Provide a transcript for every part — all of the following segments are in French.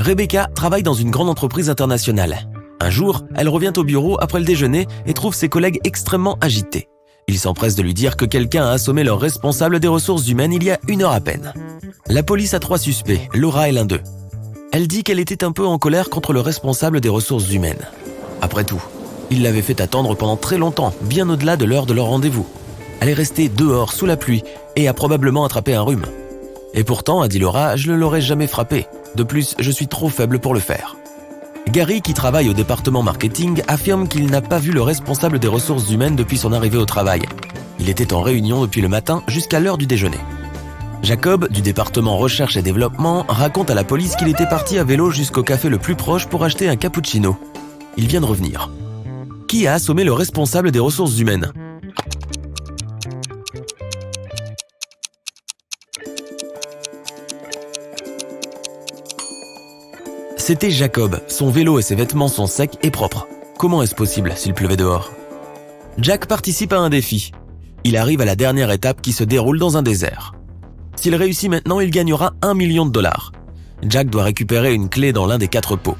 Rebecca travaille dans une grande entreprise internationale. Un jour, elle revient au bureau après le déjeuner et trouve ses collègues extrêmement agités. Ils s'empressent de lui dire que quelqu'un a assommé leur responsable des ressources humaines il y a 1 heure à peine. La police a 3 suspects, Laura est l'un d'eux. Elle dit qu'elle était un peu en colère contre le responsable des ressources humaines. Après tout, il l'avait fait attendre pendant très longtemps, bien au-delà de l'heure de leur rendez-vous. Elle est restée dehors sous la pluie et a probablement attrapé un rhume. Et pourtant, a dit Laura, je ne l'aurais jamais frappé. De plus, je suis trop faible pour le faire. Gary, qui travaille au département marketing, affirme qu'il n'a pas vu le responsable des ressources humaines depuis son arrivée au travail. Il était en réunion depuis le matin jusqu'à l'heure du déjeuner. Jacob, du département recherche et développement, raconte à la police qu'il était parti à vélo jusqu'au café le plus proche pour acheter un cappuccino. Il vient de revenir. Qui a assommé le responsable des ressources humaines ? C'était Jacob. Son vélo et ses vêtements sont secs et propres. Comment est-ce possible s'il pleuvait dehors ? Jack participe à un défi. Il arrive à la dernière étape qui se déroule dans un désert. S'il réussit maintenant, il gagnera $1 million. Jack doit récupérer une clé dans l'un des 4 pots.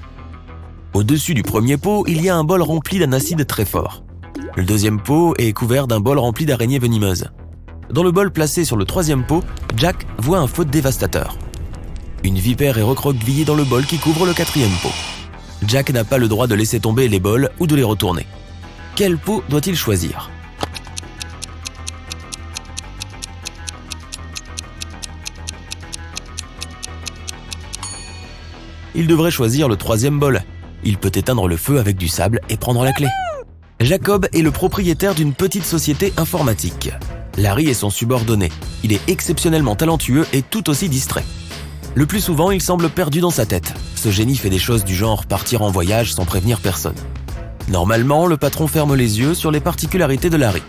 Au-dessus du premier pot, il y a un bol rempli d'un acide très fort. Le deuxième pot est couvert d'un bol rempli d'araignées venimeuses. Dans le bol placé sur le 3e pot, Jack voit un feu dévastateur. Une vipère est recroquevillée dans le bol qui couvre le 4e pot. Jack n'a pas le droit de laisser tomber les bols ou de les retourner. Quel pot doit-il choisir ? Il devrait choisir le 3e bol. Il peut éteindre le feu avec du sable et prendre la clé. Jacob est le propriétaire d'une petite société informatique. Larry est son subordonné. Il est exceptionnellement talentueux et tout aussi distrait. Le plus souvent, il semble perdu dans sa tête. Ce génie fait des choses du genre partir en voyage sans prévenir personne. Normalement, le patron ferme les yeux sur les particularités de Larry.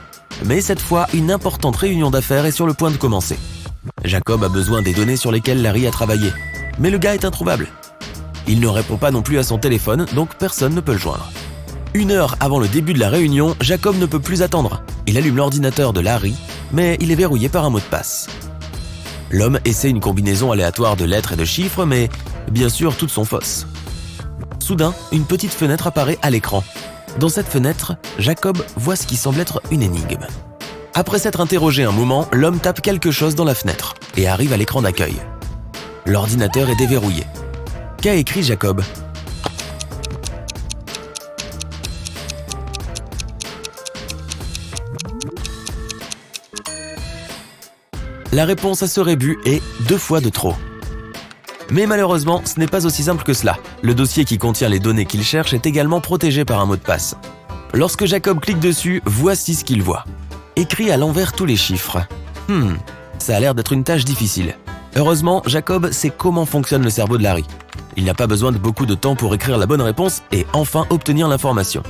Mais cette fois, une importante réunion d'affaires est sur le point de commencer. Jacob a besoin des données sur lesquelles Larry a travaillé. Mais le gars est introuvable. Il ne répond pas non plus à son téléphone, donc personne ne peut le joindre. 1 heure avant le début de la réunion, Jacob ne peut plus attendre. Il allume l'ordinateur de Larry, mais il est verrouillé par un mot de passe. L'homme essaie une combinaison aléatoire de lettres et de chiffres, mais bien sûr, toutes sont fausses. Soudain, une petite fenêtre apparaît à l'écran. Dans cette fenêtre, Jacob voit ce qui semble être une énigme. Après s'être interrogé un moment, l'homme tape quelque chose dans la fenêtre et arrive à l'écran d'accueil. L'ordinateur est déverrouillé. Qu'a écrit Jacob ? La réponse à ce rébut est 2 fois de trop. Mais malheureusement, ce n'est pas aussi simple que cela. Le dossier qui contient les données qu'il cherche est également protégé par un mot de passe. Lorsque Jacob clique dessus, voici ce qu'il voit. Écrit à l'envers tous les chiffres. Ça a l'air d'être une tâche difficile. Heureusement, Jacob sait comment fonctionne le cerveau de Larry. Il n'a pas besoin de beaucoup de temps pour écrire la bonne réponse et enfin obtenir l'information.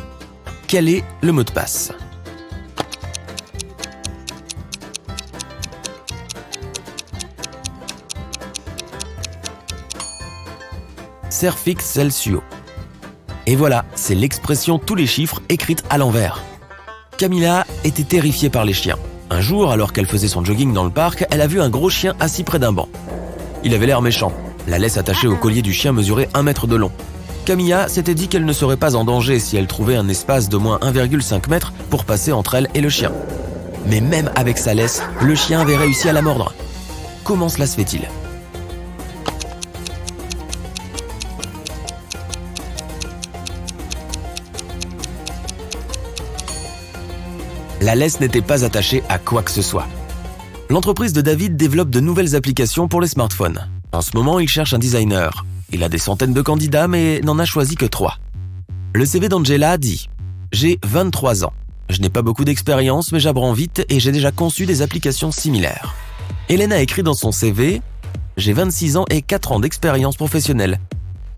Quel est le mot de passe ? Serfix Celsius. Et voilà, c'est l'expression tous les chiffres écrite à l'envers. Camilla était terrifiée par les chiens. Un jour, alors qu'elle faisait son jogging dans le parc, elle a vu un gros chien assis près d'un banc. Il avait l'air méchant. La laisse attachée au collier du chien mesurait 1 mètre de long. Camilla s'était dit qu'elle ne serait pas en danger si elle trouvait un espace d'au moins 1,5 mètre pour passer entre elle et le chien. Mais même avec sa laisse, le chien avait réussi à la mordre. Comment cela se fait-il ? La laisse n'était pas attachée à quoi que ce soit. L'entreprise de David développe de nouvelles applications pour les smartphones. En ce moment, il cherche un designer. Il a des centaines de candidats, mais n'en a choisi que 3. Le CV d'Angela dit « J'ai 23 ans. Je n'ai pas beaucoup d'expérience, mais j'apprends vite et j'ai déjà conçu des applications similaires. » Hélène a écrit dans son CV « J'ai 26 ans et 4 ans d'expérience professionnelle.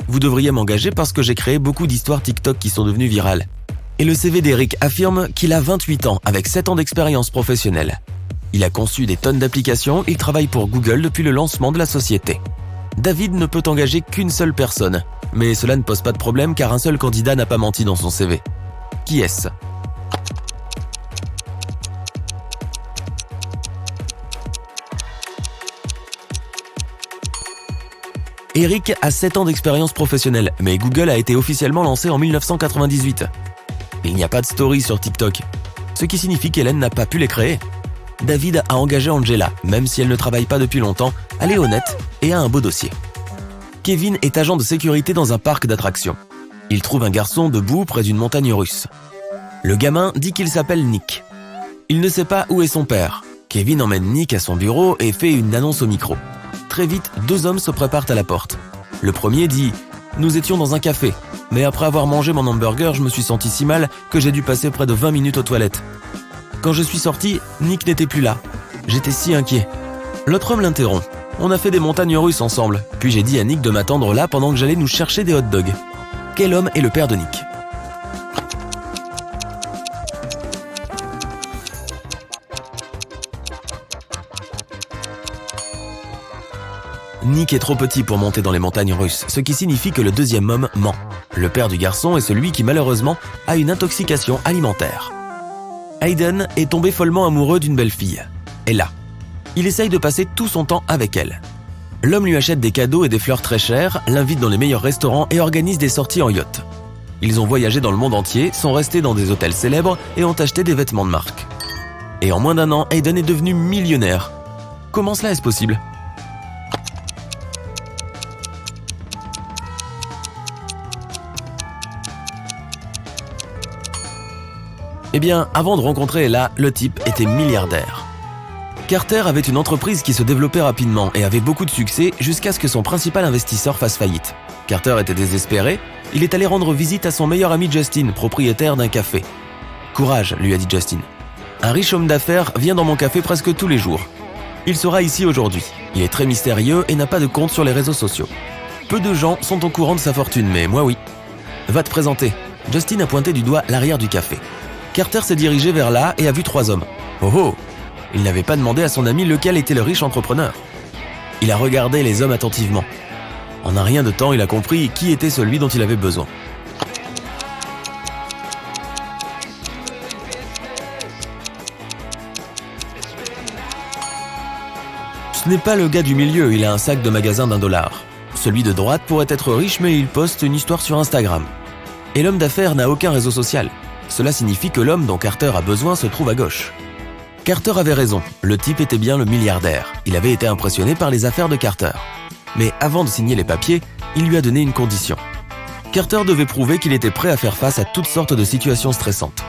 Vous devriez m'engager parce que j'ai créé beaucoup d'histoires TikTok qui sont devenues virales. » Et le CV d'Eric affirme qu'il a 28 ans avec 7 ans d'expérience professionnelle. Il a conçu des tonnes d'applications, il travaille pour Google depuis le lancement de la société. David ne peut engager qu'une seule personne, mais cela ne pose pas de problème car un seul candidat n'a pas menti dans son CV. Qui est-ce ? Eric a 7 ans d'expérience professionnelle, mais Google a été officiellement lancé en 1998. Il n'y a pas de story sur TikTok, ce qui signifie qu'Hélène n'a pas pu les créer. David a engagé Angela, même si elle ne travaille pas depuis longtemps, elle est honnête et a un beau dossier. Kevin est agent de sécurité dans un parc d'attractions. Il trouve un garçon debout près d'une montagne russe. Le gamin dit qu'il s'appelle Nick. Il ne sait pas où est son père. Kevin emmène Nick à son bureau et fait une annonce au micro. Très vite, 2 hommes se préparent à la porte. Le premier dit « Nous étions dans un café, mais après avoir mangé mon hamburger, je me suis senti si mal que j'ai dû passer près de 20 minutes aux toilettes. Quand je suis sorti, Nick n'était plus là. J'étais si inquiet. » L'autre homme l'interrompt. « On a fait des montagnes russes ensemble, puis j'ai dit à Nick de m'attendre là pendant que j'allais nous chercher des hot dogs. » Quel homme est le père de Nick ? Nick est trop petit pour monter dans les montagnes russes, ce qui signifie que le deuxième homme ment. Le père du garçon est celui qui malheureusement a une intoxication alimentaire. Hayden est tombé follement amoureux d'une belle fille, Ella. Il essaye de passer tout son temps avec elle. L'homme lui achète des cadeaux et des fleurs très chères, l'invite dans les meilleurs restaurants et organise des sorties en yacht. Ils ont voyagé dans le monde entier, sont restés dans des hôtels célèbres et ont acheté des vêtements de marque. Et en moins d'1 an, Hayden est devenu millionnaire. Comment cela est-ce possible ? Eh bien, avant de rencontrer Ella, le type était milliardaire. Carter avait une entreprise qui se développait rapidement et avait beaucoup de succès jusqu'à ce que son principal investisseur fasse faillite. Carter était désespéré, il est allé rendre visite à son meilleur ami Justin, propriétaire d'un café. « Courage », lui a dit Justin. « Un riche homme d'affaires vient dans mon café presque tous les jours. Il sera ici aujourd'hui. Il est très mystérieux et n'a pas de compte sur les réseaux sociaux. Peu de gens sont au courant de sa fortune, mais moi oui. Va te présenter. » Justin a pointé du doigt l'arrière du café. Carter s'est dirigé vers là et a vu 3 hommes. Oh oh ! Il n'avait pas demandé à son ami lequel était le riche entrepreneur. Il a regardé les hommes attentivement. En un rien de temps, il a compris qui était celui dont il avait besoin. Ce n'est pas le gars du milieu, il a un sac de magasin d'$1. Celui de droite pourrait être riche, mais il poste une histoire sur Instagram. Et l'homme d'affaires n'a aucun réseau social. Cela signifie que l'homme dont Carter a besoin se trouve à gauche. Carter avait raison, le type était bien le milliardaire. Il avait été impressionné par les affaires de Carter. Mais avant de signer les papiers, il lui a donné une condition. Carter devait prouver qu'il était prêt à faire face à toutes sortes de situations stressantes.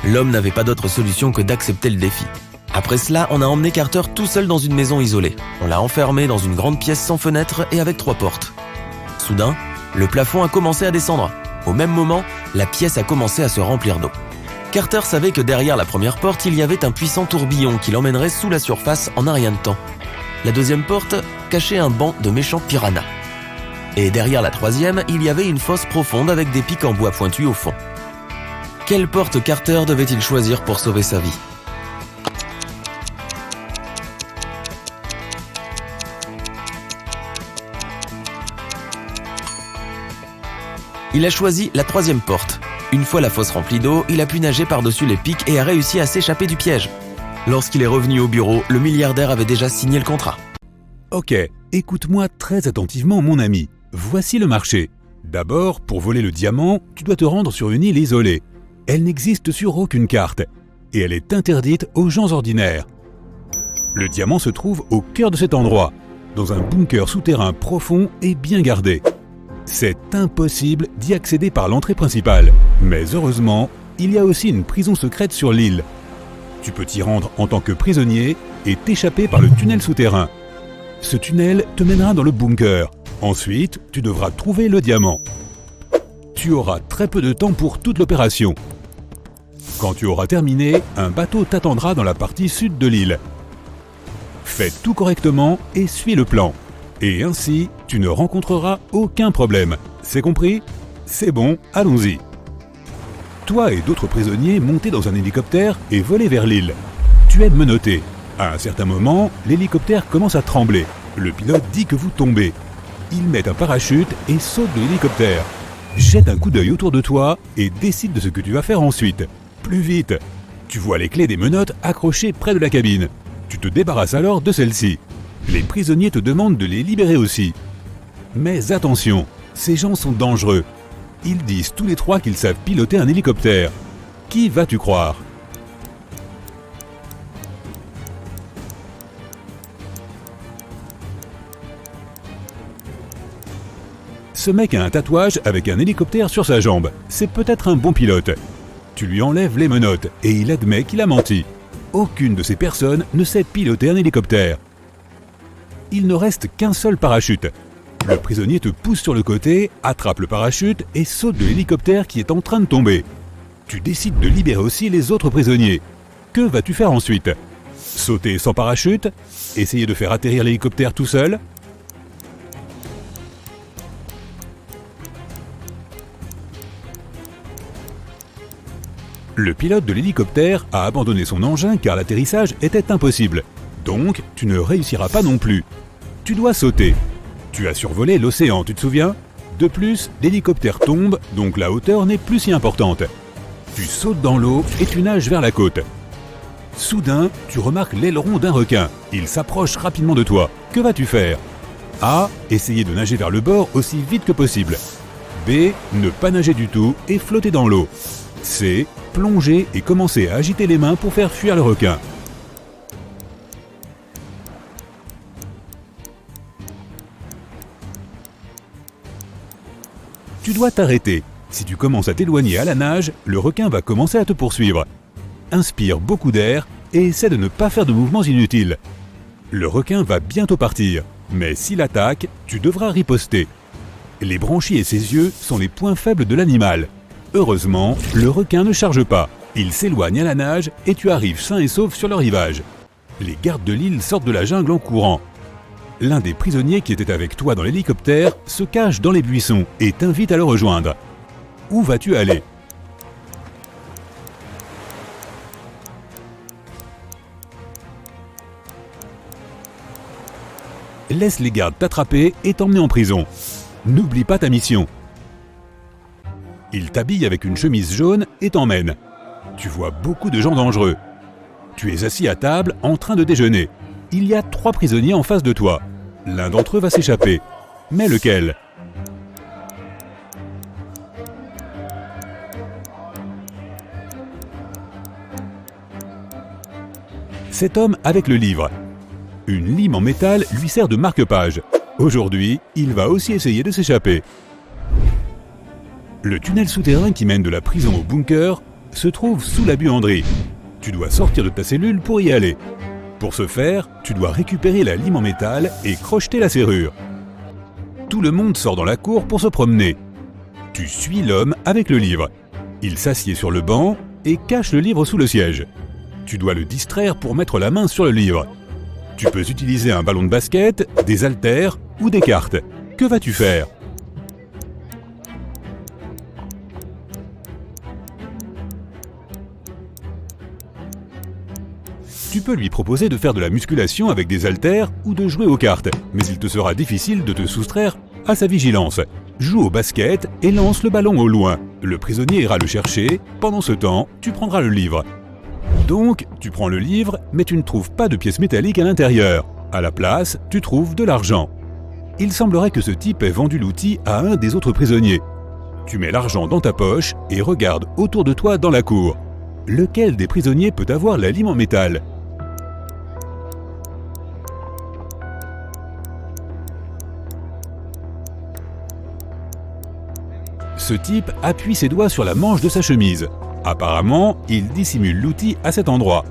L'homme n'avait pas d'autre solution que d'accepter le défi. Après cela, on a emmené Carter tout seul dans une maison isolée. On l'a enfermé dans une grande pièce sans fenêtre et avec 3 portes. Soudain, le plafond a commencé à descendre. Au même moment, la pièce a commencé à se remplir d'eau. Carter savait que derrière la première porte, il y avait un puissant tourbillon qui l'emmènerait sous la surface en un rien de temps. La deuxième porte cachait un banc de méchants piranhas. Et derrière la troisième, il y avait une fosse profonde avec des pics en bois pointus au fond. Quelle porte Carter devait-il choisir pour sauver sa vie ? Il a choisi la 3e porte. Une fois la fosse remplie d'eau, il a pu nager par-dessus les pics et a réussi à s'échapper du piège. Lorsqu'il est revenu au bureau, le milliardaire avait déjà signé le contrat. Ok, écoute-moi très attentivement mon ami. Voici le marché. D'abord, pour voler le diamant, tu dois te rendre sur une île isolée. Elle n'existe sur aucune carte et elle est interdite aux gens ordinaires. Le diamant se trouve au cœur de cet endroit, dans un bunker souterrain profond et bien gardé. C'est impossible d'y accéder par l'entrée principale. Mais heureusement, il y a aussi une prison secrète sur l'île. Tu peux t'y rendre en tant que prisonnier et t'échapper par le tunnel souterrain. Ce tunnel te mènera dans le bunker. Ensuite, tu devras trouver le diamant. Tu auras très peu de temps pour toute l'opération. Quand tu auras terminé, un bateau t'attendra dans la partie sud de l'île. Fais tout correctement et suis le plan. Et ainsi, tu ne rencontreras aucun problème. C'est compris ? C'est bon, allons-y. Toi et d'autres prisonniers montez dans un hélicoptère et volez vers l'île. Tu es menotté. À un certain moment, l'hélicoptère commence à trembler. Le pilote dit que vous tombez. Il met un parachute et saute de l'hélicoptère. Jette un coup d'œil autour de toi et décide de ce que tu vas faire ensuite. Plus vite. Tu vois les clés des menottes accrochées près de la cabine. Tu te débarrasses alors de celles-ci. Les prisonniers te demandent de les libérer aussi. Mais attention, ces gens sont dangereux. Ils disent tous les trois qu'ils savent piloter un hélicoptère. Qui vas-tu croire ? Ce mec a un tatouage avec un hélicoptère sur sa jambe. C'est peut-être un bon pilote. Tu lui enlèves les menottes et il admet qu'il a menti. Aucune de ces personnes ne sait piloter un hélicoptère. Il ne reste qu'un seul parachute. Le prisonnier te pousse sur le côté, attrape le parachute et saute de l'hélicoptère qui est en train de tomber. Tu décides de libérer aussi les autres prisonniers. Que vas-tu faire ensuite ? Sauter sans parachute ? Essayer de faire atterrir l'hélicoptère tout seul ? Le pilote de l'hélicoptère a abandonné son engin car l'atterrissage était impossible. Donc, tu ne réussiras pas non plus. Tu dois sauter. Tu as survolé l'océan, tu te souviens ? De plus, l'hélicoptère tombe, donc la hauteur n'est plus si importante. Tu sautes dans l'eau et tu nages vers la côte. Soudain, tu remarques l'aileron d'un requin. Il s'approche rapidement de toi. Que vas-tu faire ? A. Essayer de nager vers le bord aussi vite que possible. B. Ne pas nager du tout et flotter dans l'eau. C. Plonger et commencer à agiter les mains pour faire fuir le requin. Tu dois t'arrêter. Si tu commences à t'éloigner à la nage, le requin va commencer à te poursuivre. Inspire beaucoup d'air et essaie de ne pas faire de mouvements inutiles. Le requin va bientôt partir, mais s'il attaque, tu devras riposter. Les branchies et ses yeux sont les points faibles de l'animal. Heureusement, le requin ne charge pas. Il s'éloigne à la nage et tu arrives sain et sauf sur le rivage. Les gardes de l'île sortent de la jungle en courant. L'un des prisonniers qui était avec toi dans l'hélicoptère se cache dans les buissons et t'invite à le rejoindre. Où vas-tu aller ? Laisse les gardes t'attraper et t'emmener en prison. N'oublie pas ta mission. Il t'habille avec une chemise jaune et t'emmène. Tu vois beaucoup de gens dangereux. Tu es assis à table en train de déjeuner. Il y a 3 prisonniers en face de toi. L'un d'entre eux va s'échapper. Mais lequel ? Cet homme avec le livre. Une lime en métal lui sert de marque-page. Aujourd'hui, il va aussi essayer de s'échapper. Le tunnel souterrain qui mène de la prison au bunker se trouve sous la buanderie. Tu dois sortir de ta cellule pour y aller. Pour ce faire, tu dois récupérer la lime en métal et crocheter la serrure. Tout le monde sort dans la cour pour se promener. Tu suis l'homme avec le livre. Il s'assied sur le banc et cache le livre sous le siège. Tu dois le distraire pour mettre la main sur le livre. Tu peux utiliser un ballon de basket, des haltères ou des cartes. Que vas-tu faire ? Tu peux lui proposer de faire de la musculation avec des haltères ou de jouer aux cartes, mais il te sera difficile de te soustraire à sa vigilance. Joue au basket et lance le ballon au loin. Le prisonnier ira le chercher. Pendant ce temps, tu prendras le livre. Donc, tu prends le livre, mais tu ne trouves pas de pièces métalliques à l'intérieur. À la place, tu trouves de l'argent. Il semblerait que ce type ait vendu l'outil à un des autres prisonniers. Tu mets l'argent dans ta poche et regardes autour de toi dans la cour. Lequel des prisonniers peut avoir la lime en métal ? Ce type appuie ses doigts sur la manche de sa chemise. Apparemment, il dissimule l'outil à cet endroit.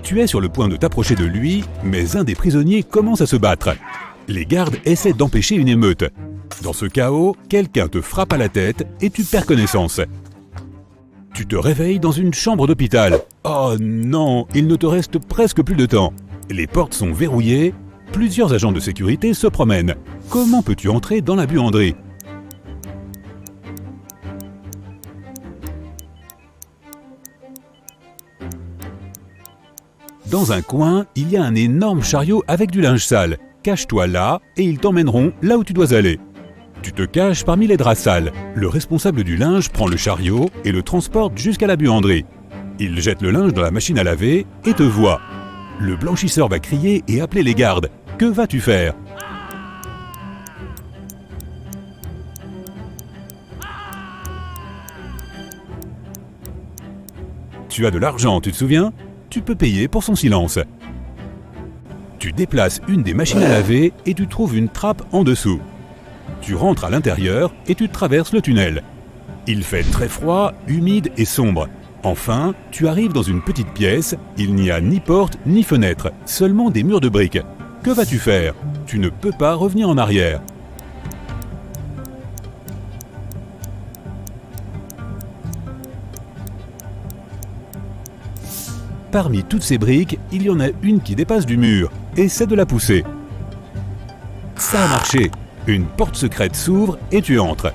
Tu es sur le point de t'approcher de lui, mais un des prisonniers commence à se battre. Les gardes essaient d'empêcher une émeute. Dans ce chaos, quelqu'un te frappe à la tête et tu perds connaissance. Tu te réveilles dans une chambre d'hôpital. Oh non, il ne te reste presque plus de temps. Les portes sont verrouillées, plusieurs agents de sécurité se promènent. Comment peux-tu entrer dans la buanderie ? Dans un coin, il y a un énorme chariot avec du linge sale. Cache-toi là et ils t'emmèneront là où tu dois aller. Tu te caches parmi les draps sales. Le responsable du linge prend le chariot et le transporte jusqu'à la buanderie. Il jette le linge dans la machine à laver et te voit. Le blanchisseur va crier et appeler les gardes. Que vas-tu faire ? Tu as de l'argent, tu te souviens? Tu peux payer pour son silence. Tu déplaces une des machines à laver et tu trouves une trappe en dessous. Tu rentres à l'intérieur et tu traverses le tunnel. Il fait très froid, humide et sombre. Enfin, tu arrives dans une petite pièce, il n'y a ni porte ni fenêtre, seulement des murs de briques. Que vas-tu faire? Tu ne peux pas revenir en arrière. Parmi toutes ces briques, il y en a une qui dépasse du mur. Essaie de la pousser. Ça a marché. Une porte secrète s'ouvre et tu entres.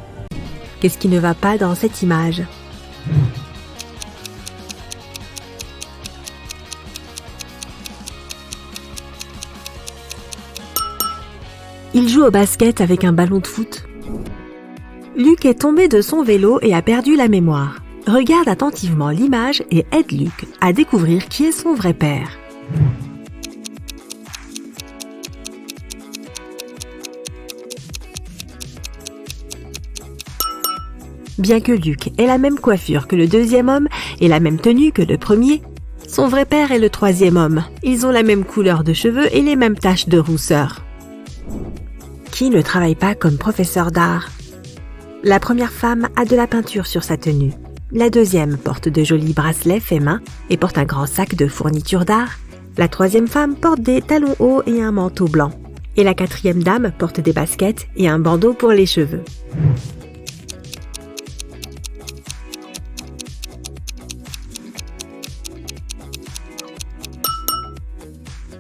Qu'est-ce qui ne va pas dans cette image? Il joue au basket avec un ballon de foot. Luc est tombé de son vélo et a perdu la mémoire. Regarde attentivement l'image et aide Luc à découvrir qui est son vrai père. Bien que Luc ait la même coiffure que le deuxième homme et la même tenue que le premier, son vrai père est le troisième homme. Ils ont la même couleur de cheveux et les mêmes taches de rousseur. Qui ne travaille pas comme professeur d'art? La première femme a de la peinture sur sa tenue. La deuxième porte de jolis bracelets faits main et porte un grand sac de fournitures d'art. La troisième femme porte des talons hauts et un manteau blanc. Et la quatrième dame porte des baskets et un bandeau pour les cheveux.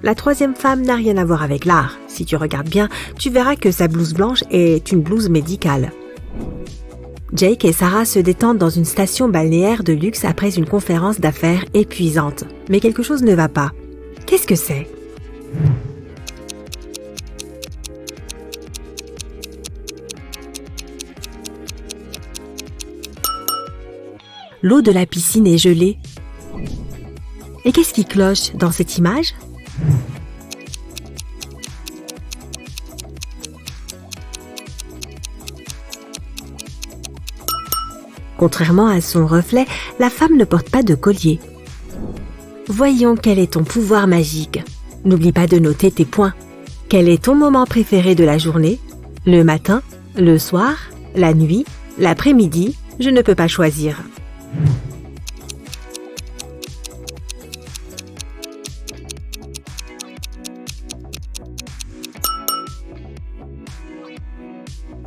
La troisième femme n'a rien à voir avec l'art. Si tu regardes bien, tu verras que sa blouse blanche est une blouse médicale. Jake et Sarah se détendent dans une station balnéaire de luxe après une conférence d'affaires épuisante. Mais quelque chose ne va pas. Qu'est-ce que c'est? L'eau de la piscine est gelée. Et qu'est-ce qui cloche dans cette image? Contrairement à son reflet, la femme ne porte pas de collier. Voyons quel est ton pouvoir magique. N'oublie pas de noter tes points. Quel est ton moment préféré de la journée? Le matin? Le soir? La nuit? L'après-midi? Je ne peux pas choisir.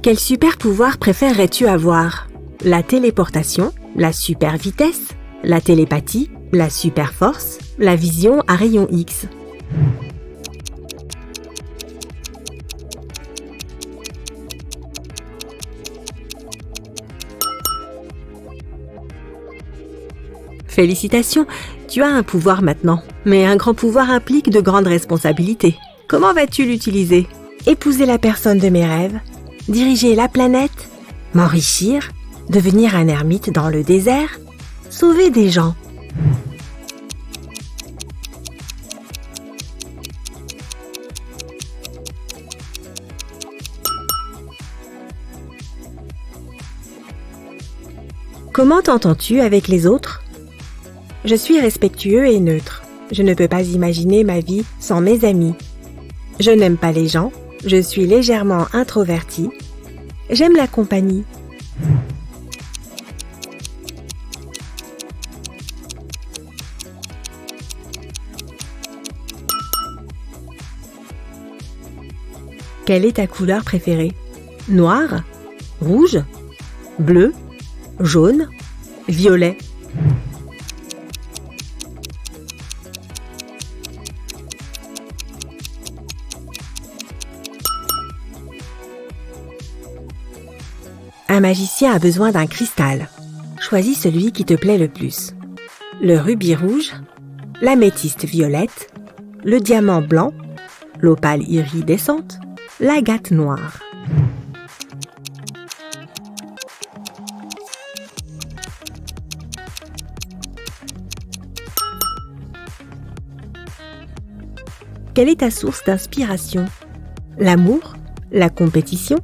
Quel super pouvoir préférerais-tu avoir? La téléportation, la super vitesse, la télépathie, la super force, la vision à rayon X. Félicitations, tu as un pouvoir maintenant. Mais un grand pouvoir implique de grandes responsabilités. Comment vas-tu l'utiliser? Épouser la personne de mes rêves? Diriger la planète? M'enrichir? Devenir un ermite dans le désert? Sauver des gens? Comment t'entends-tu avec les autres? Je suis respectueux et neutre. Je ne peux pas imaginer ma vie sans mes amis. Je n'aime pas les gens. Je suis légèrement introverti. J'aime la compagnie. Quelle est ta couleur préférée? Noir? Rouge? Bleu? Jaune? Violet? Un magicien a besoin d'un cristal. Choisis celui qui te plaît le plus. Le rubis rouge, l'améthyste violette, le diamant blanc, l'opale iridescente, l'agate noire. Quelle est ta source d'inspiration? L'amour, la compétition,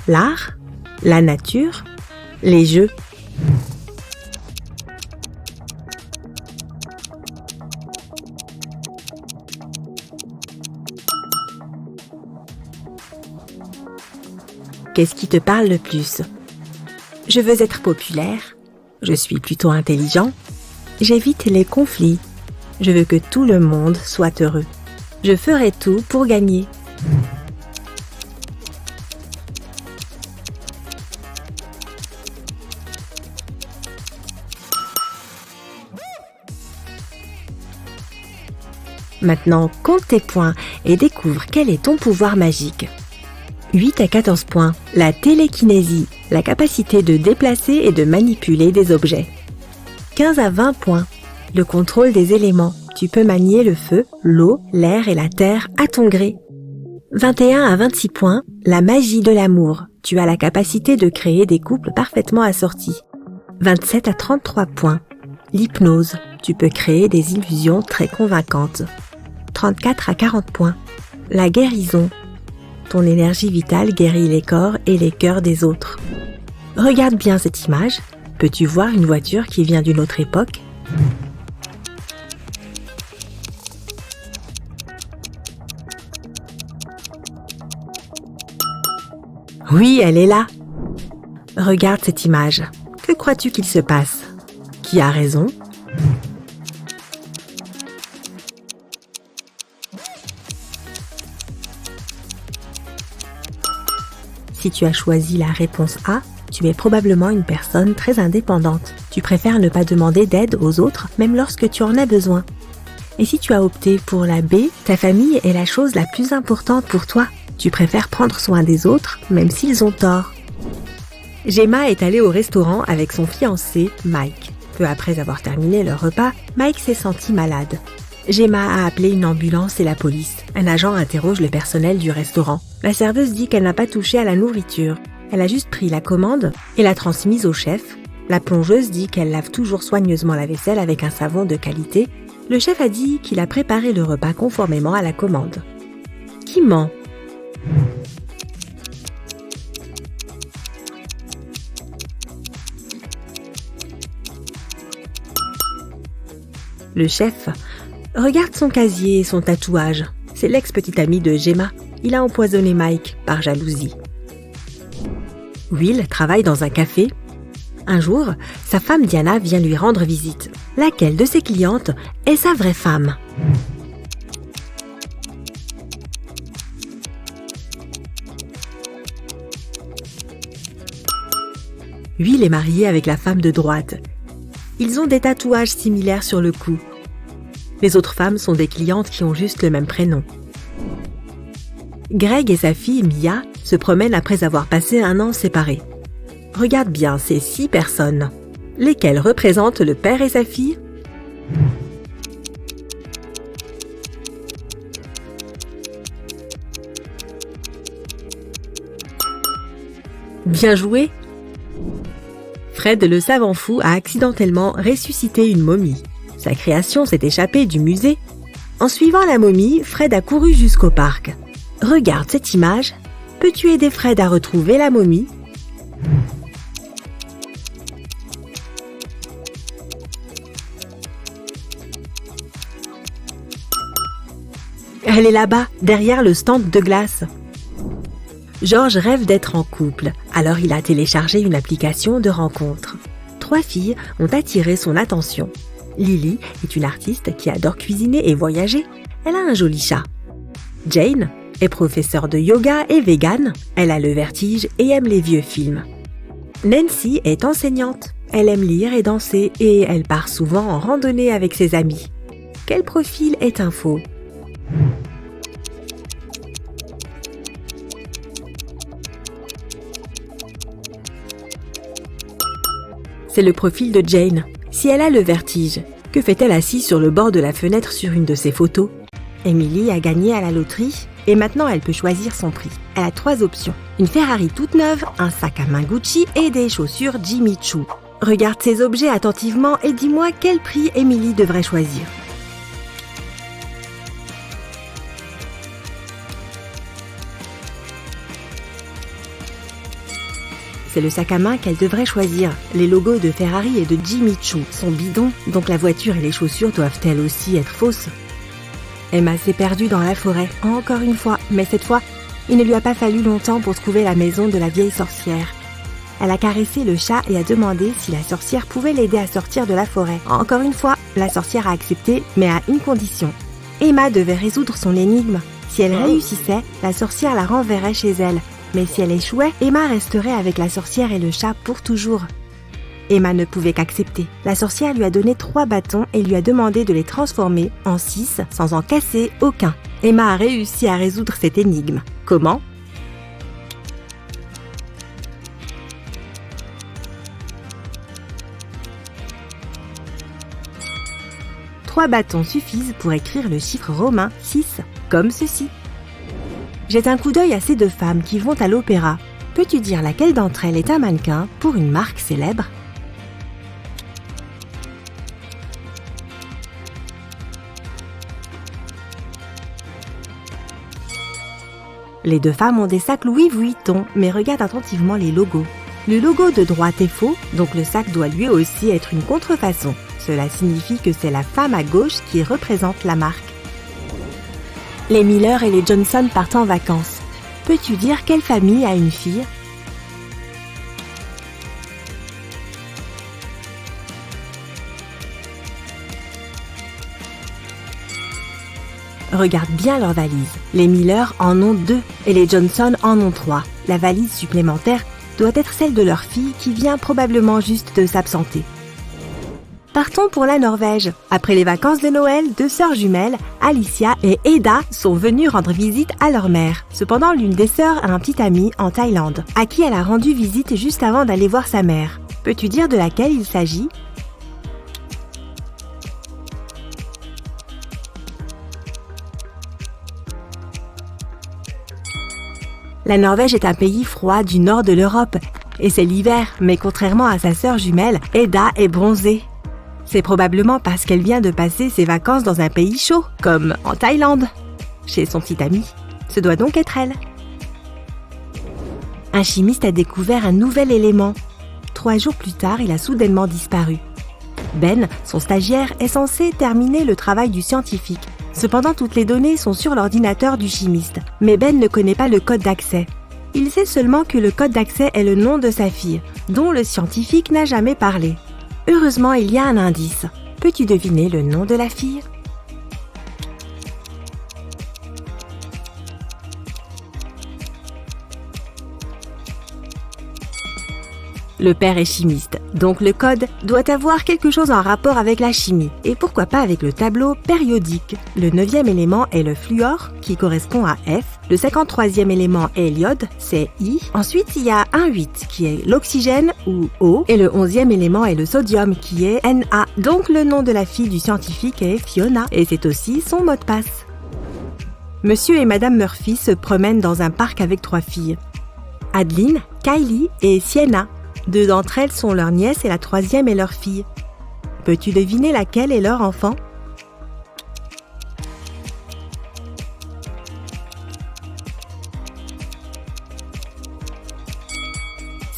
l'art, la nature, les jeux. Qu'est-ce qui te parle le plus? Je veux être populaire. Je suis plutôt intelligent. J'évite les conflits. Je veux que tout le monde soit heureux. Je ferai tout pour gagner. Maintenant, compte tes points et découvre quel est ton pouvoir magique. 8 à 14 points, la télékinésie, la capacité de déplacer et de manipuler des objets. 15 à 20 points, le contrôle des éléments. Tu peux manier le feu, l'eau, l'air et la terre à ton gré. 21 à 26 points, la magie de l'amour. Tu as la capacité de créer des couples parfaitement assortis. 27 à 33 points, l'hypnose. Tu peux créer des illusions très convaincantes. 34 à 40 points, la guérison. Ton énergie vitale guérit les corps et les cœurs des autres. Regarde bien cette image. Peux-tu voir une voiture qui vient d'une autre époque? Oui, elle est là. Regarde cette image. Que crois-tu qu'il se passe? Qui a raison? Si tu as choisi la réponse A, tu es probablement une personne très indépendante. Tu préfères ne pas demander d'aide aux autres, même lorsque tu en as besoin. Et si tu as opté pour la B, ta famille est la chose la plus importante pour toi. Tu préfères prendre soin des autres, même s'ils ont tort. Gemma est allée au restaurant avec son fiancé, Mike. Peu après avoir terminé leur repas, Mike s'est senti malade. Gemma a appelé une ambulance et la police. Un agent interroge le personnel du restaurant. La serveuse dit qu'elle n'a pas touché à la nourriture. Elle a juste pris la commande et l'a transmise au chef. La plongeuse dit qu'elle lave toujours soigneusement la vaisselle avec un savon de qualité. Le chef a dit qu'il a préparé le repas conformément à la commande. Qui ment? Le chef regarde son casier et son tatouage. C'est l'ex-petite amie de Gemma. Il a empoisonné Mike par jalousie. Will travaille dans un café. Un jour, sa femme Diana vient lui rendre visite. Laquelle de ses clientes est sa vraie femme? Will est marié avec la femme de droite. Ils ont des tatouages similaires sur le cou. Les autres femmes sont des clientes qui ont juste le même prénom. Greg et sa fille Mia se promènent après avoir passé un an séparés. Regarde bien ces 6 personnes. Lesquelles représentent le père et sa fille? Bien joué! Fred le savant fou a accidentellement ressuscité une momie. Sa création s'est échappée du musée. En suivant la momie, Fred a couru jusqu'au parc. Regarde cette image. Peux-tu aider Fred à retrouver la momie? Elle est là-bas, derrière le stand de glace. George rêve d'être en couple, alors il a téléchargé une application de rencontre. 3 filles ont attiré son attention. Lily est une artiste qui adore cuisiner et voyager. Elle a un joli chat. Jane est professeure de yoga et végane. Elle a le vertige et aime les vieux films. Nancy est enseignante. Elle aime lire et danser et elle part souvent en randonnée avec ses amis. Quel profil est un faux? C'est le profil de Jane. Si elle a le vertige, que fait-elle assise sur le bord de la fenêtre sur une de ses photos? Emily a gagné à la loterie et maintenant elle peut choisir son prix. Elle a 3 options. Une Ferrari toute neuve, un sac à main Gucci et des chaussures Jimmy Choo. Regarde ces objets attentivement et dis-moi quel prix Emily devrait choisir. C'est le sac à main qu'elle devrait choisir. Les logos de Ferrari et de Jimmy Choo sont bidons, donc la voiture et les chaussures doivent-elles aussi être fausses? Emma s'est perdue dans la forêt, encore une fois, mais cette fois, Il ne lui a pas fallu longtemps pour trouver la maison de la vieille sorcière. Elle a caressé le chat et a demandé si la sorcière pouvait l'aider à sortir de la forêt. Encore une fois, la sorcière a accepté, mais à une condition. Emma devait résoudre son énigme. Si elle réussissait, la sorcière la renverrait chez elle. Mais si elle échouait, Emma resterait avec la sorcière et le chat pour toujours. Emma ne pouvait qu'accepter. La sorcière lui a donné 3 bâtons et lui a demandé de les transformer en 6 sans en casser aucun. Emma a réussi à résoudre cette énigme. Comment ? Trois bâtons suffisent pour écrire le chiffre romain 6, comme ceci. Jette un coup d'œil à ces 2 femmes qui vont à l'opéra. Peux-tu dire laquelle d'entre elles est un mannequin pour une marque célèbre ? Les 2 femmes ont des sacs Louis Vuitton, mais regarde attentivement les logos. Le logo de droite est faux, donc le sac doit lui aussi être une contrefaçon. Cela signifie que c'est la femme à gauche qui représente la marque. Les Miller et les Johnson partent en vacances. Peux-tu dire quelle famille a une fille ? Regarde bien leurs valises. Les Miller en ont 2 et les Johnson en ont 3. La valise supplémentaire doit être celle de leur fille qui vient probablement juste de s'absenter. Partons pour la Norvège. Après les vacances de Noël, 2 sœurs jumelles, Alicia et Eda, sont venues rendre visite à leur mère. Cependant, l'une des sœurs a un petit ami en Thaïlande, à qui elle a rendu visite juste avant d'aller voir sa mère. Peux-tu dire de laquelle il s'agit ? La Norvège est un pays froid du nord de l'Europe, et c'est l'hiver, mais contrairement à sa sœur jumelle, Eda est bronzée. C'est probablement parce qu'elle vient de passer ses vacances dans un pays chaud, comme en Thaïlande, chez son petit ami. Ce doit donc être elle. Un chimiste a découvert un nouvel élément. 3 jours plus tard, il a soudainement disparu. Ben, son stagiaire, est censé terminer le travail du scientifique. Cependant, toutes les données sont sur l'ordinateur du chimiste. Mais Ben ne connaît pas le code d'accès. Il sait seulement que le code d'accès est le nom de sa fille, dont le scientifique n'a jamais parlé. Heureusement, il y a un indice. Peux-tu deviner le nom de la fille ? Le père est chimiste, donc le code doit avoir quelque chose en rapport avec la chimie. Et pourquoi pas avec le tableau périodique. Le 9e élément est le fluor, qui correspond à F. Le 53e élément est l'iode, c'est I. Ensuite, il y a un 8, qui est l'oxygène, ou O. Et le 11e élément est le sodium, qui est Na. Donc le nom de la fille du scientifique est Fiona, et c'est aussi son mot de passe. Monsieur et Madame Murphy se promènent dans un parc avec 3 filles. Adeline, Kylie et Sienna. 2 d'entre elles sont leurs nièces et la 3e est leur fille. Peux-tu deviner laquelle est leur enfant ?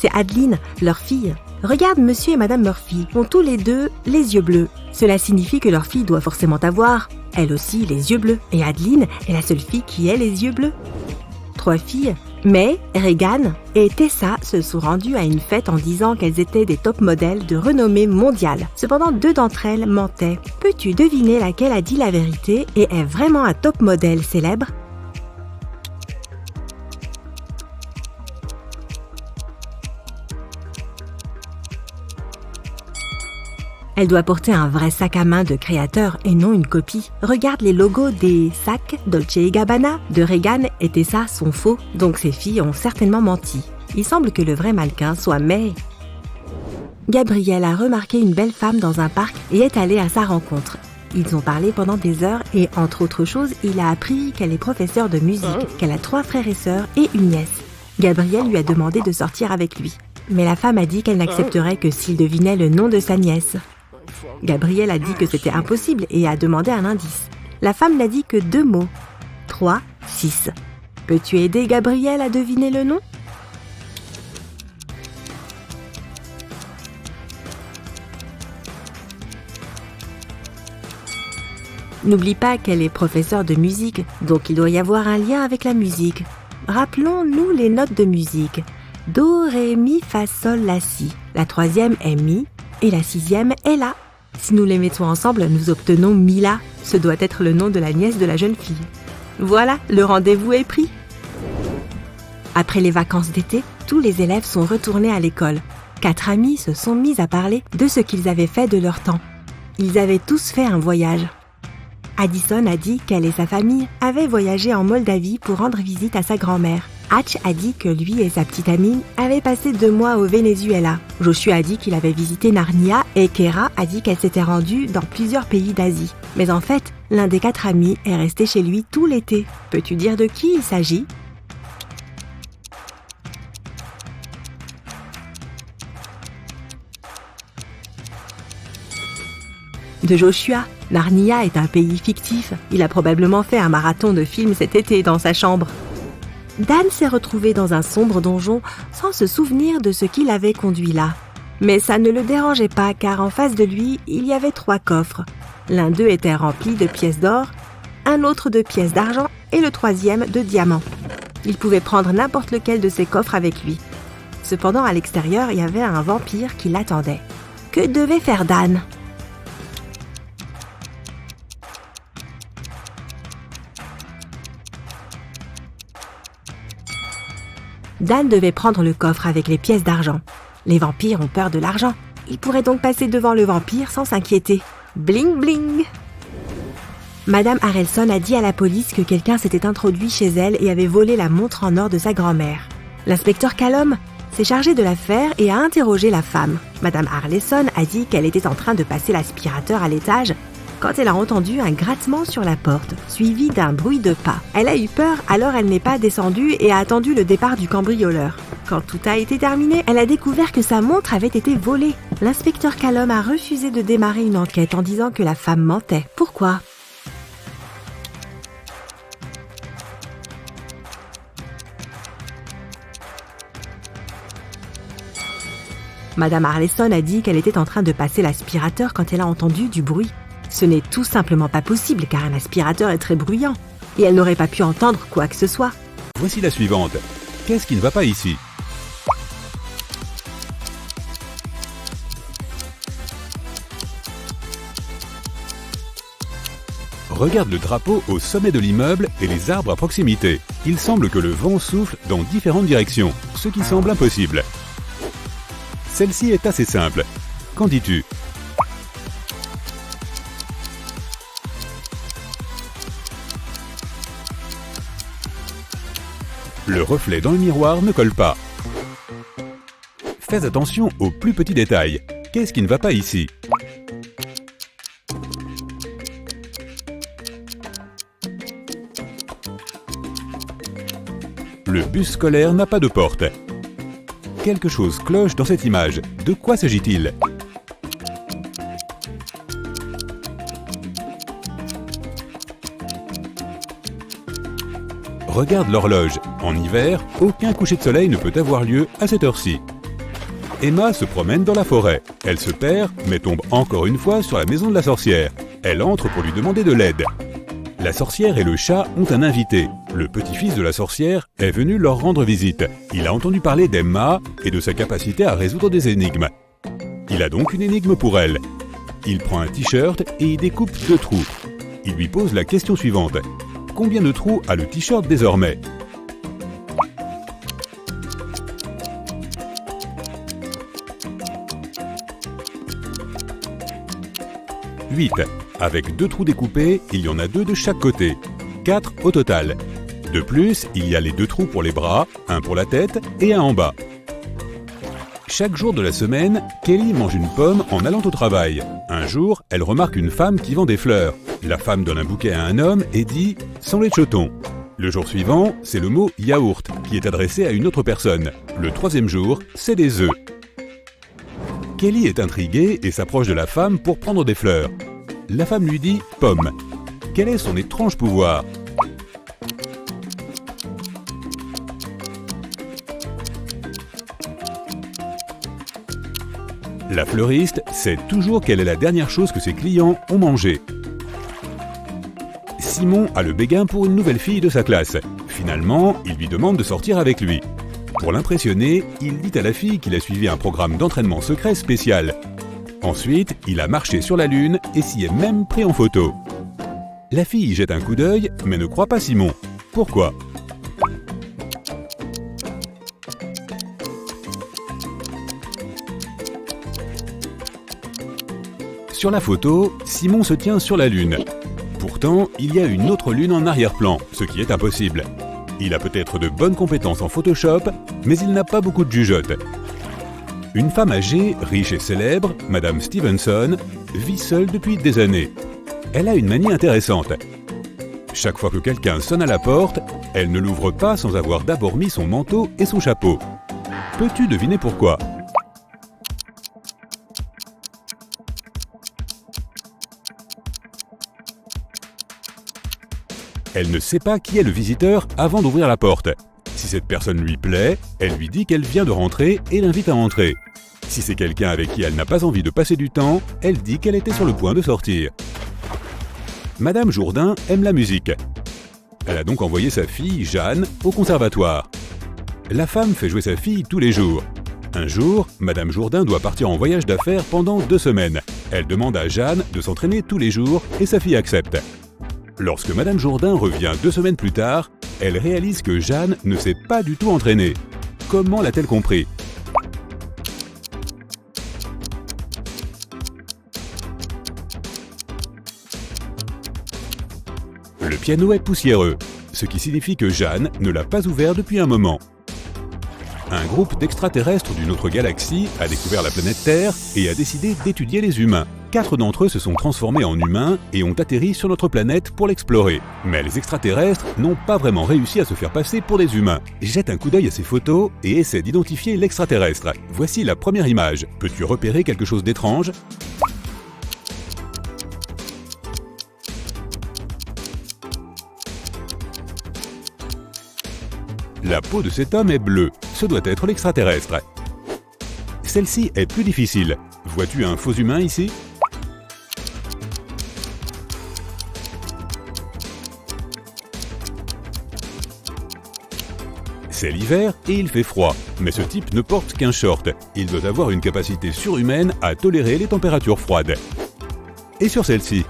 C'est Adeline, leur fille. Regarde, Monsieur et Madame Murphy ont tous les 2 les yeux bleus. Cela signifie que leur fille doit forcément avoir, elle aussi, les yeux bleus. Et Adeline est la seule fille qui ait les yeux bleus. 3 filles, May, Regan et Tessa se sont rendues à une fête en disant qu'elles étaient des top modèles de renommée mondiale. Cependant, 2 d'entre elles mentaient. Peux-tu deviner laquelle a dit la vérité et est vraiment un top modèle célèbre ? Elle doit porter un vrai sac à main de créateur et non une copie. Regarde les logos des sacs Dolce & Gabbana de Regan et Tessa sont faux, donc ces filles ont certainement menti. Il semble que le vrai mannequin soit May. Gabriel a remarqué une belle femme dans un parc et est allé à sa rencontre. Ils ont parlé pendant des heures et, entre autres choses, il a appris qu'elle est professeure de musique, qu'elle a 3 frères et sœurs et une nièce. Gabriel lui a demandé de sortir avec lui. Mais la femme a dit qu'elle n'accepterait que s'il devinait le nom de sa nièce. Gabriel a dit que c'était impossible et a demandé un indice. La femme n'a dit que 2 mots. 3, 6. Peux-tu aider Gabriel à deviner le nom ? N'oublie pas qu'elle est professeure de musique, donc il doit y avoir un lien avec la musique. Rappelons-nous les notes de musique. Do, ré, mi, fa, sol, la, si. La troisième est mi et la sixième est la. Si nous les mettons ensemble, nous obtenons Mila. Ce doit être le nom de la nièce de la jeune fille. Voilà, le rendez-vous est pris. Après les vacances d'été, tous les élèves sont retournés à l'école. 4 amis se sont mis à parler de ce qu'ils avaient fait de leur temps. Ils avaient tous fait un voyage. Addison a dit qu'elle et sa famille avaient voyagé en Moldavie pour rendre visite à sa grand-mère. Hatch a dit que lui et sa petite amie avaient passé 2 mois au Venezuela. Joshua a dit qu'il avait visité Narnia et Kera a dit qu'elle s'était rendue dans plusieurs pays d'Asie. Mais en fait, l'un des 4 amis est resté chez lui tout l'été. Peux-tu dire de qui il s'agit ? De Joshua. Narnia est un pays fictif. Il a probablement fait un marathon de films cet été dans sa chambre. Dan s'est retrouvé dans un sombre donjon sans se souvenir de ce qui l'avait conduit là. Mais ça ne le dérangeait pas car en face de lui, il y avait 3 coffres. L'un d'eux était rempli de pièces d'or, un autre de pièces d'argent et le 3e de diamants. Il pouvait prendre n'importe lequel de ces coffres avec lui. Cependant, à l'extérieur, il y avait un vampire qui l'attendait. Que devait faire Dan ? Dan devait prendre le coffre avec les pièces d'argent. Les vampires ont peur de l'argent. Il pourrait donc passer devant le vampire sans s'inquiéter. Bling bling! Madame Harrelson a dit à la police que quelqu'un s'était introduit chez elle et avait volé la montre en or de sa grand-mère. L'inspecteur Callum s'est chargé de l'affaire et a interrogé la femme. Madame Harrelson a dit qu'elle était en train de passer l'aspirateur à l'étage quand elle a entendu un grattement sur la porte, suivi d'un bruit de pas. Elle a eu peur, alors elle n'est pas descendue et a attendu le départ du cambrioleur. Quand tout a été terminé, elle a découvert que sa montre avait été volée. L'inspecteur Callum a refusé de démarrer une enquête en disant que la femme mentait. Pourquoi ? Madame Harrelson a dit qu'elle était en train de passer l'aspirateur quand elle a entendu du bruit. Ce n'est tout simplement pas possible car un aspirateur est très bruyant et elle n'aurait pas pu entendre quoi que ce soit. Voici la suivante. Qu'est-ce qui ne va pas ici ? Regarde le drapeau au sommet de l'immeuble et les arbres à proximité. Il semble que le vent souffle dans différentes directions, ce qui semble impossible. Celle-ci est assez simple. Qu'en dis-tu ? Le reflet dans le miroir ne colle pas. Fais attention aux plus petits détails. Qu'est-ce qui ne va pas ici ? Le bus scolaire n'a pas de porte. Quelque chose cloche dans cette image. De quoi s'agit-il ? Regarde l'horloge. En hiver, aucun coucher de soleil ne peut avoir lieu à cette heure-ci. Emma se promène dans la forêt. Elle se perd, mais tombe encore une fois sur la maison de la sorcière. Elle entre pour lui demander de l'aide. La sorcière et le chat ont un invité. Le petit-fils de la sorcière est venu leur rendre visite. Il a entendu parler d'Emma et de sa capacité à résoudre des énigmes. Il a donc une énigme pour elle. Il prend un t-shirt et y découpe 2 trous. Il lui pose la question suivante. Combien de trous a le t-shirt désormais ? « 8. Avec 2 trous découpés, il y en a 2 de chaque côté. 4 au total. De plus, il y a les 2 trous pour les bras, un pour la tête et un en bas. Chaque jour de la semaine, Kelly mange une pomme en allant au travail. Un jour, elle remarque une femme qui vend des fleurs. La femme donne un bouquet à un homme et dit « sans lait de choton ». Le jour suivant, c'est le mot « yaourt » qui est adressé à une autre personne. Le 3e jour, c'est des œufs. Kelly est intriguée et s'approche de la femme pour prendre des fleurs. La femme lui dit « pomme ». Quel est son étrange pouvoir ? La fleuriste sait toujours quelle est la dernière chose que ses clients ont mangé. Simon a le béguin pour une nouvelle fille de sa classe. Finalement, il lui demande de sortir avec lui. Pour l'impressionner, il dit à la fille qu'il a suivi un programme d'entraînement secret spécial. Ensuite, il a marché sur la Lune et s'y est même pris en photo. La fille y jette un coup d'œil, mais ne croit pas Simon. Pourquoi ? Sur la photo, Simon se tient sur la Lune. Pourtant, il y a une autre Lune en arrière-plan, ce qui est impossible. Il a peut-être de bonnes compétences en Photoshop, mais il n'a pas beaucoup de jugeote. Une femme âgée, riche et célèbre, Madame Stevenson, vit seule depuis des années. Elle a une manie intéressante. Chaque fois que quelqu'un sonne à la porte, elle ne l'ouvre pas sans avoir d'abord mis son manteau et son chapeau. Peux-tu deviner pourquoi ? Elle ne sait pas qui est le visiteur avant d'ouvrir la porte. Si cette personne lui plaît, elle lui dit qu'elle vient de rentrer et l'invite à entrer. Si c'est quelqu'un avec qui elle n'a pas envie de passer du temps, elle dit qu'elle était sur le point de sortir. Madame Jourdain aime la musique. Elle a donc envoyé sa fille, Jeanne, au conservatoire. La femme fait jouer sa fille tous les jours. Un jour, Madame Jourdain doit partir en voyage d'affaires pendant 2 semaines. Elle demande à Jeanne de s'entraîner tous les jours et sa fille accepte. Lorsque Madame Jourdain revient 2 semaines plus tard, elle réalise que Jeanne ne s'est pas du tout entraînée. Comment l'a-t-elle compris ? Le piano est poussiéreux, ce qui signifie que Jeanne ne l'a pas ouvert depuis un moment. Un groupe d'extraterrestres d'une autre galaxie a découvert la planète Terre et a décidé d'étudier les humains. 4 d'entre eux se sont transformés en humains et ont atterri sur notre planète pour l'explorer. Mais les extraterrestres n'ont pas vraiment réussi à se faire passer pour des humains. Jette un coup d'œil à ces photos et essaie d'identifier l'extraterrestre. Voici la première image. Peux-tu repérer quelque chose d'étrange ? La peau de cet homme est bleue. Ce doit être l'extraterrestre. Celle-ci est plus difficile. Vois-tu un faux humain ici ? C'est l'hiver et il fait froid, mais ce type ne porte qu'un short. Il doit avoir une capacité surhumaine à tolérer les températures froides. Et sur celle-ci ?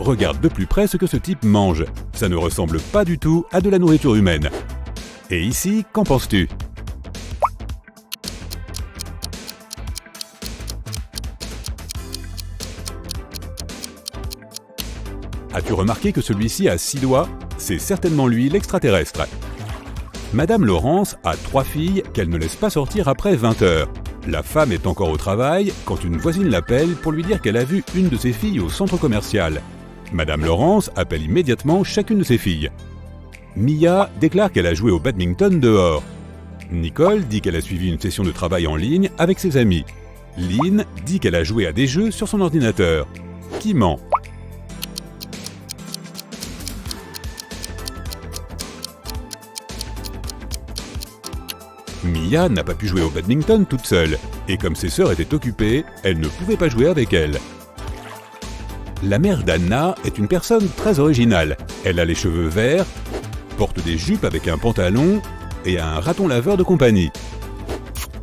Regarde de plus près ce que ce type mange. Ça ne ressemble pas du tout à de la nourriture humaine. Et ici, qu'en penses-tu ? As-tu remarqué que celui-ci a 6 doigts ? C'est certainement lui l'extraterrestre. Madame Laurence a 3 filles qu'elle ne laisse pas sortir après 20 heures. La femme est encore au travail quand une voisine l'appelle pour lui dire qu'elle a vu une de ses filles au centre commercial. Madame Laurence appelle immédiatement chacune de ses filles. Mia déclare qu'elle a joué au badminton dehors. Nicole dit qu'elle a suivi une session de travail en ligne avec ses amis. Lynn dit qu'elle a joué à des jeux sur son ordinateur. Qui ment ? Mia n'a pas pu jouer au badminton toute seule, et comme ses sœurs étaient occupées, elle ne pouvait pas jouer avec elles. La mère d'Anna est une personne très originale. Elle a les cheveux verts, porte des jupes avec un pantalon et a un raton laveur de compagnie.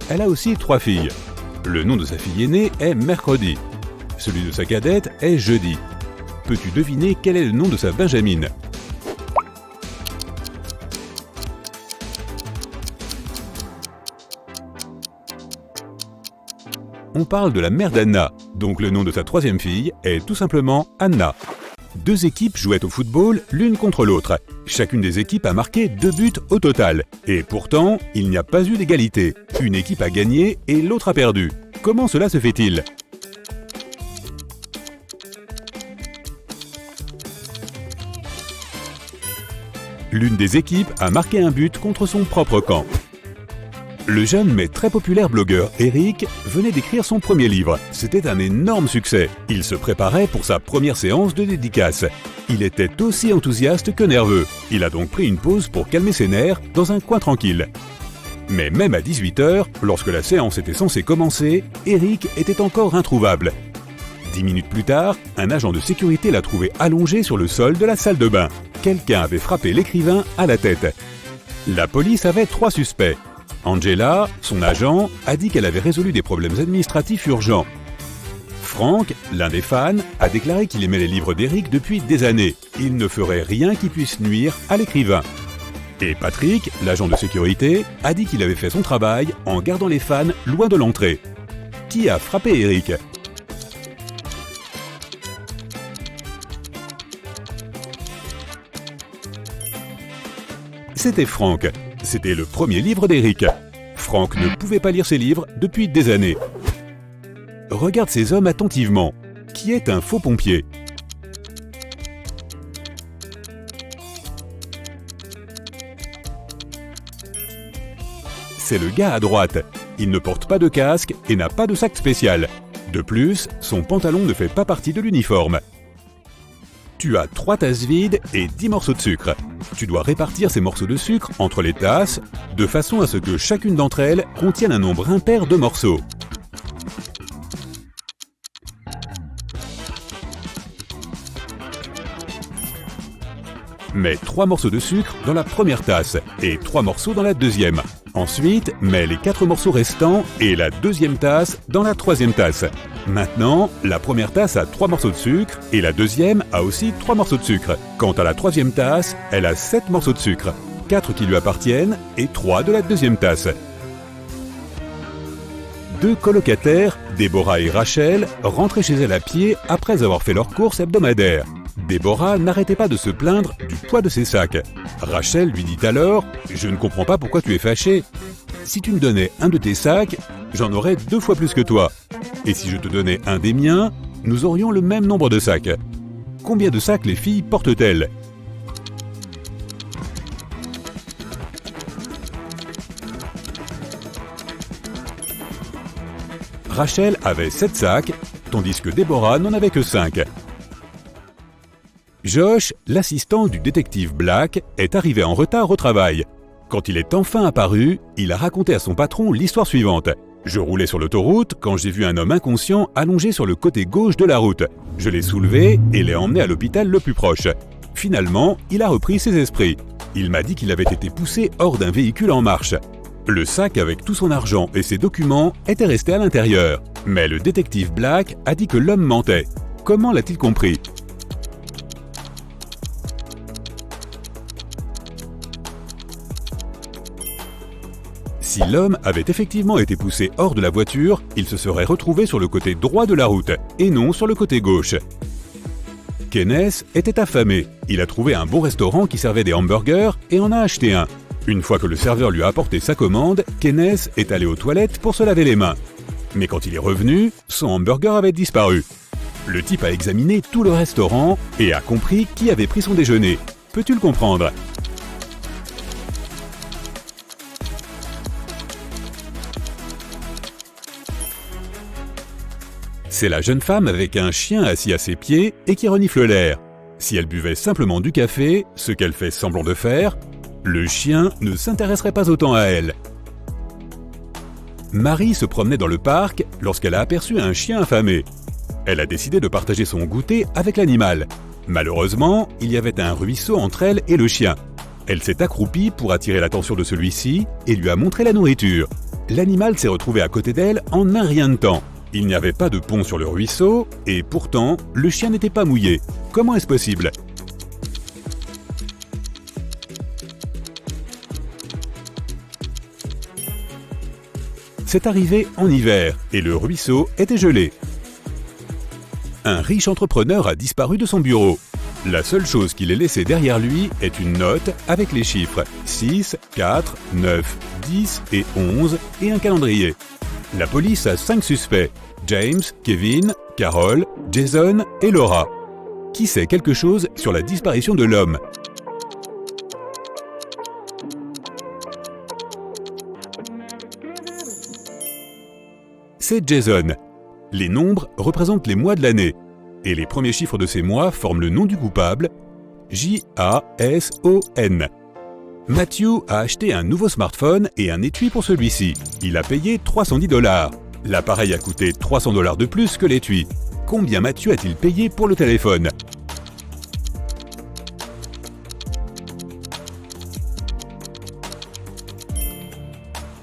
Elle a aussi 3 filles. Le nom de sa fille aînée est Mercredi. Celui de sa cadette est Jeudi. Peux-tu deviner quel est le nom de sa benjamine ? On parle de la mère d'Anna, donc le nom de sa 3e fille est tout simplement Anna. 2 équipes jouaient au football l'une contre l'autre. Chacune des équipes a marqué 2 buts au total. Et pourtant, il n'y a pas eu d'égalité. Une équipe a gagné et l'autre a perdu. Comment cela se fait-il ? L'une des équipes a marqué un but contre son propre camp. Le jeune mais très populaire blogueur Eric venait d'écrire son premier livre. C'était un énorme succès. Il se préparait pour sa première séance de dédicace. Il était aussi enthousiaste que nerveux. Il a donc pris une pause pour calmer ses nerfs dans un coin tranquille. Mais même à 18h, lorsque la séance était censée commencer, Eric était encore introuvable. 10 minutes plus tard, un agent de sécurité l'a trouvé allongé sur le sol de la salle de bain. Quelqu'un avait frappé l'écrivain à la tête. La police avait 3 suspects. Angela, son agent, a dit qu'elle avait résolu des problèmes administratifs urgents. Frank, l'un des fans, a déclaré qu'il aimait les livres d'Eric depuis des années. Il ne ferait rien qui puisse nuire à l'écrivain. Et Patrick, l'agent de sécurité, a dit qu'il avait fait son travail en gardant les fans loin de l'entrée. Qui a frappé Eric ? C'était Frank. C'était le premier livre d'Eric. Frank ne pouvait pas lire ses livres depuis des années. Regarde ces hommes attentivement. Qui est un faux pompier ? C'est le gars à droite. Il ne porte pas de casque et n'a pas de sac spécial. De plus, son pantalon ne fait pas partie de l'uniforme. Tu as 3 tasses vides et 10 morceaux de sucre. Tu dois répartir ces morceaux de sucre entre les tasses, de façon à ce que chacune d'entre elles contienne un nombre impair de morceaux. Mets 3 morceaux de sucre dans la première tasse et 3 morceaux dans la deuxième. Ensuite, mets les 4 morceaux restants et la deuxième tasse dans la troisième tasse. Maintenant, la première tasse a 3 morceaux de sucre et la deuxième a aussi 3 morceaux de sucre. Quant à la troisième tasse, elle a 7 morceaux de sucre, 4 qui lui appartiennent et 3 de la deuxième tasse. 2 colocataires, Déborah et Rachel, rentraient chez elle à pied après avoir fait leurs courses hebdomadaires. Déborah n'arrêtait pas de se plaindre du poids de ses sacs. Rachel lui dit alors « Je ne comprends pas pourquoi tu es fâché. Si tu me donnais un de tes sacs, j'en aurais 2 fois plus que toi. Et si je te donnais un des miens, nous aurions le même nombre de sacs. Combien de sacs les filles portent-elles » Rachel avait 7 sacs, tandis que Déborah n'en avait que 5. Josh, l'assistant du détective Black, est arrivé en retard au travail. Quand il est enfin apparu, il a raconté à son patron l'histoire suivante. « Je roulais sur l'autoroute quand j'ai vu un homme inconscient allongé sur le côté gauche de la route. Je l'ai soulevé et l'ai emmené à l'hôpital le plus proche. Finalement, il a repris ses esprits. Il m'a dit qu'il avait été poussé hors d'un véhicule en marche. Le sac avec tout son argent et ses documents était resté à l'intérieur. Mais le détective Black a dit que l'homme mentait. Comment l'a-t-il compris ? Si l'homme avait effectivement été poussé hors de la voiture, il se serait retrouvé sur le côté droit de la route, et non sur le côté gauche. Kenneth était affamé. Il a trouvé un bon restaurant qui servait des hamburgers et en a acheté un. Une fois que le serveur lui a apporté sa commande, Kenneth est allé aux toilettes pour se laver les mains. Mais quand il est revenu, son hamburger avait disparu. Le type a examiné tout le restaurant et a compris qui avait pris son déjeuner. Peux-tu le comprendre ? C'est la jeune femme avec un chien assis à ses pieds et qui renifle l'air. Si elle buvait simplement du café, ce qu'elle fait semblant de faire, le chien ne s'intéresserait pas autant à elle. Marie se promenait dans le parc lorsqu'elle a aperçu un chien affamé. Elle a décidé de partager son goûter avec l'animal. Malheureusement, il y avait un ruisseau entre elle et le chien. Elle s'est accroupie pour attirer l'attention de celui-ci et lui a montré la nourriture. L'animal s'est retrouvé à côté d'elle en un rien de temps. Il n'y avait pas de pont sur le ruisseau, et pourtant, le chien n'était pas mouillé. Comment est-ce possible ? C'est arrivé en hiver, et le ruisseau était gelé. Un riche entrepreneur a disparu de son bureau. La seule chose qu'il ait laissée derrière lui est une note avec les chiffres 6, 4, 9, 10 et 11 et un calendrier. La police a 5 suspects, James, Kevin, Carol, Jason et Laura. Qui sait quelque chose sur la disparition de l'homme ? C'est Jason. Les nombres représentent les mois de l'année, et les premiers chiffres de ces mois forment le nom du coupable, J-A-S-O-N. Matthew a acheté un nouveau smartphone et un étui pour celui-ci. Il a payé 310 $. L'appareil a coûté 300 $ de plus que l'étui. Combien Matthew a-t-il payé pour le téléphone?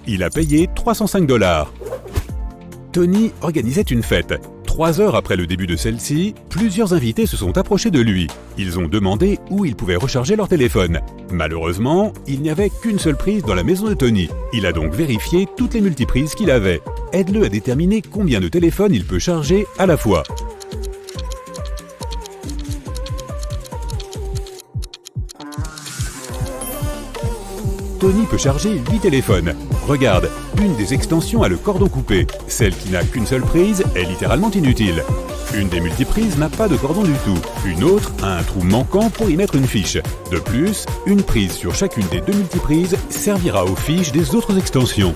Il a payé 305 $. Tony organisait une fête. 3 heures après le début de celle-ci, plusieurs invités se sont approchés de lui. Ils ont demandé où ils pouvaient recharger leur téléphone. Malheureusement, il n'y avait qu'une seule prise dans la maison de Tony. Il a donc vérifié toutes les multiprises qu'il avait. Aide-le à déterminer combien de téléphones il peut charger à la fois. Tony peut charger 8 téléphones. Regarde, une des extensions a le cordon coupé. Celle qui n'a qu'une seule prise est littéralement inutile. Une des multiprises n'a pas de cordon du tout. Une autre a un trou manquant pour y mettre une fiche. De plus, une prise sur chacune des deux multiprises servira aux fiches des autres extensions.